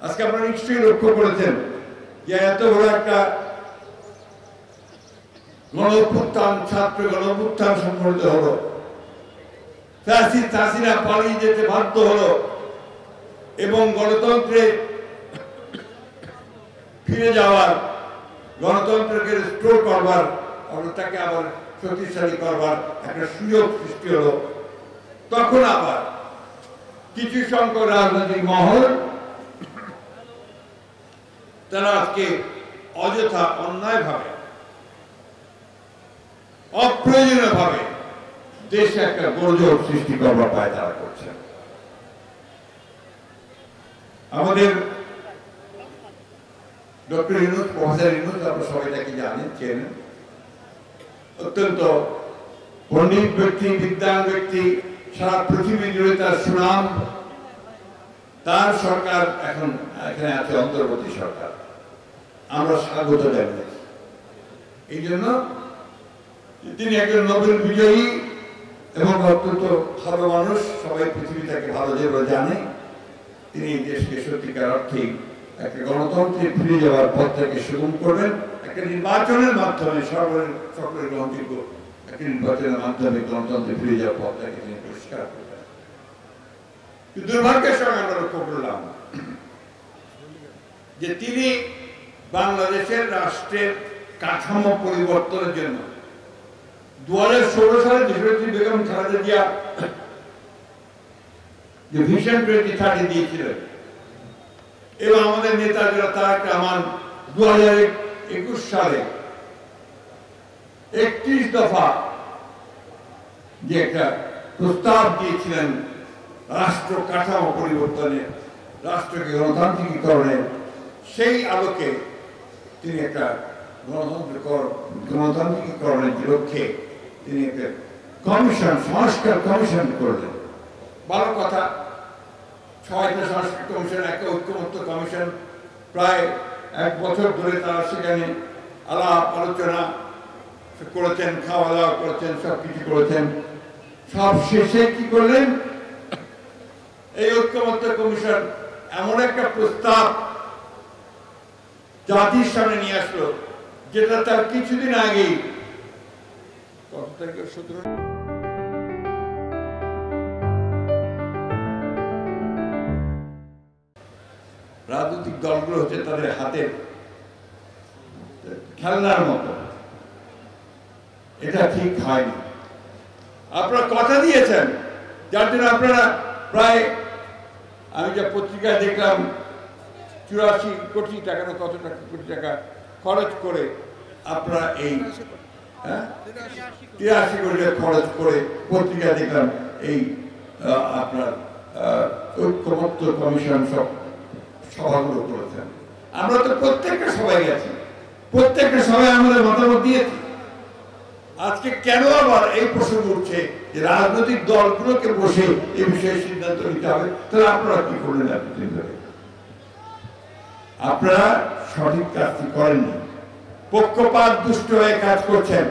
আজকে আপনারা নিশ্চয়ই লক্ষ্য করেছেন যে এত বড় একটা গণঅভ্যুত্থান, ছাত্র গণঅভ্যুত্থান সংঘটিত হলো, ফ্যাসিস্ট হাসিনা পালিয়ে যেতে বাধ্য হলো এবং গণতন্ত্রে ফিরে যাওয়ার, গণতন্ত্রকে রিস্টোর করবার, তাকে আবার শক্তিশালী করবার একটা সুযোগ সৃষ্টি হলো। তখন আবার কিছু সংখ্যক রাজনৈতিক মহল তারা আজকে অযথা অন্যায়ভাবে, অপ্রয়োজনীয়ভাবে দেশে একটা গোলযোগ সৃষ্টি করবার পায় তারা করছেন। আমাদের ডক্টর ইউনূস, প্রফেসর ইউনূস, আপনারা সবাই তাকে জানেন, চেনেন, অত্যন্ত পণ্ডিত ব্যক্তি, বিদ্বান ব্যক্তি, সারা পৃথিবী জুড়ে তার সুনাম। তার সরকার এখন এখানে আছে, অন্তর্বর্তী সরকার, আমরা স্বাগত জানাই। এই জন্য তিনি একজন নোবেল বিজয়ী এবং অত্যন্ত ভালো মানুষ, সবাই পৃথিবী তাকে ভালো যেভাবে জানে। তিনি এই দেশকে সত্যিকার অর্থে একটা গণতন্ত্রে ফিরে যাওয়ার পথটাকে সুগম করবেন, একটা নির্বাচনের মাধ্যমে, সকলের গ্রহণযোগ্য একটা নির্বাচনের মাধ্যমে গণতন্ত্রে ফিরে যাওয়ার পথটাকে তিনি পরিষ্কার করবেন। দুর্ভাগ্যের সঙ্গে আমরা লক্ষ্য করলাম যে তিনি বাংলাদেশের রাষ্ট্রের কাঠামো পরিবর্তনের জন্য 2016 সালে দেশনেত্রী বেগম খালেদা জিয়া যে ভিশন 2030 দিয়েছিলেন এবং আমাদের নেতা যারা তারেক রহমান 2021 সালে 31 দফা যে একটা প্রস্তাব দিয়েছিলেন রাষ্ট্র কাঠামো পরিবর্তনের, রাষ্ট্রকে গণতান্ত্রিকীকরণের, সেই আলোকে তিনি একটা গণতান্ত্রিকীকরণের লক্ষ্যে তিনি একটা কমিশন, সংস্কার কমিশন করলেন। ভালো কথা, 6টা সংস্কার কমিশন, একটা ঐক্যমত্য কমিশন, প্রায় 1 বছর ধরে তারা সেখানে আলাপ আলোচনা করেছেন, খাওয়া দাওয়া করেছেন, সবকিছু করেছেন। সব শেষে কি করলেন? এই ঐক্যমত্য কমিশন এমন একটা প্রস্তাব জাতির সামনে নিয়ে আসলো যেটা তার কিছুদিন আগেই, রাজনৈতিক দলগুলো হচ্ছে তাদের হাতে খেলনার মতো। এটা ঠিক হয়নি। আপনারা কথা দিয়েছেন, যার জন্য আপনারা প্রায়, আমি যা পত্রিকায় দেখলাম, 84 কোটি টাকা না কত টাকা কোটি টাকা খরচ করে আপনারা এই 83 কোটি টাকা খরচ করে পত্রিকায় দেখলাম এই আপনার ঐক্যমত্য কমিশন সব সভাগুলো করেছেন। আমরা তো প্রত্যেকটা সবাই গেছি, প্রত্যেকটা সবাই আমাদের মতামত দিয়েছি। আজকে কেন আবার এই প্রশ্ন উঠছে যে রাজনৈতিক দলগুলোকে বসে এই বিষয়ে সিদ্ধান্ত নিতে হবে? তাহলে আপনারা কি করলেন এতদিন ধরে? আপনারা সঠিক কাজটি করেননি, পক্ষপাত দুষ্ট হয়ে কাজ করছেন।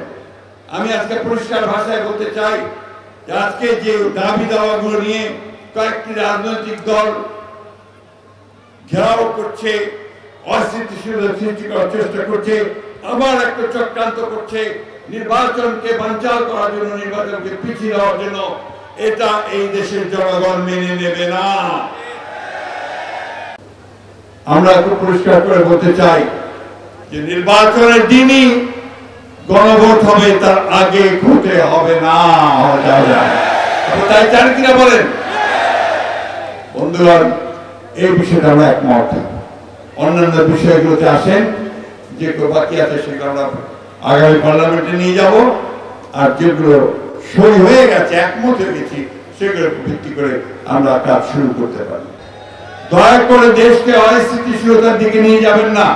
আমি আজকে পরিষ্কার ভাষায় বলতে চাই যে আজকে যে দাবি দাওয়াগুলো নিয়ে কয়েকটি রাজনৈতিক দল ঘেরাও করছে, অস্থিতিশীলতা সৃষ্টি করার চেষ্টা করছে, আবার একটা চক্রান্ত করছে নির্বাচনকে বানচাল করার জন্য, নির্বাচনকে পিছিয়ে দেওয়ার জন্য, এটা এই দেশের জনগণ মেনে নেবে না। আমরা খুব পরিষ্কার করে বলতে চাই যে নির্বাচনের দিনই গণভোট হবে, তার আগে হতে হবে না। তাই চান কিনা বলেন? বন্ধুগণ, এই বিষয়টা আমরা একমত। অন্যান্য বিষয়গুলোতে আসেন, যেগুলো বাকি আছে সেগুলো আমরা আগামী পার্লামেন্টে নিয়ে যাব, আর যেগুলো সই হয়ে গেছে, একমত হয়ে গেছি, সেগুলোর ভিত্তি করে আমরা কাজ শুরু করতে পারি। দয়া করে দেশকে অস্থিতিশীলতার দিকে নিয়ে যাবেন না।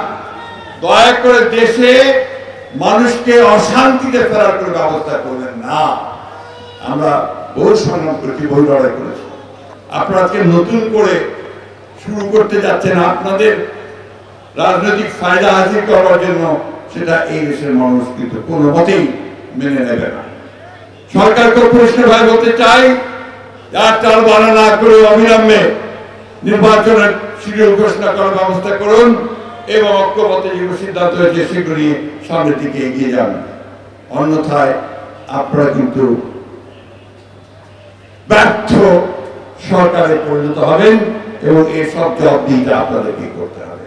দয়া করে দেশে মানুষকে অশান্তিতে ফেরার কোনো ব্যবস্থা করবেন না। আমরা বহু সংগ্রাম করেছি, বহু লড়াই করেছি। আপনারা আজকে নতুন করে শুরু করতে যাচ্ছেন আপনাদের রাজনৈতিক ফায়দা হাসিল করার জন্য, সেটা এই দেশের মানুষ কিন্তু কোনো মতেই মেনে নেবে না। সরকারকে পরিষ্কারভাবে বলতে চাই, আর টাল বাড়া না করে অবিলম্বে নির্বাচনের শিডিউল ঘোষণা করার ব্যবস্থা করুন এবং ঐক্যবদ্ধ যেগুলো সিদ্ধান্ত হয়েছে সেগুলো নিয়ে সামনের দিকে এগিয়ে যান। অন্যথায় আপনারা কিন্তু ব্যর্থ সরকারে পরিণত হবেন এবং এর সব জবাবদিহিতা আপনাদেরকে করতে হবে।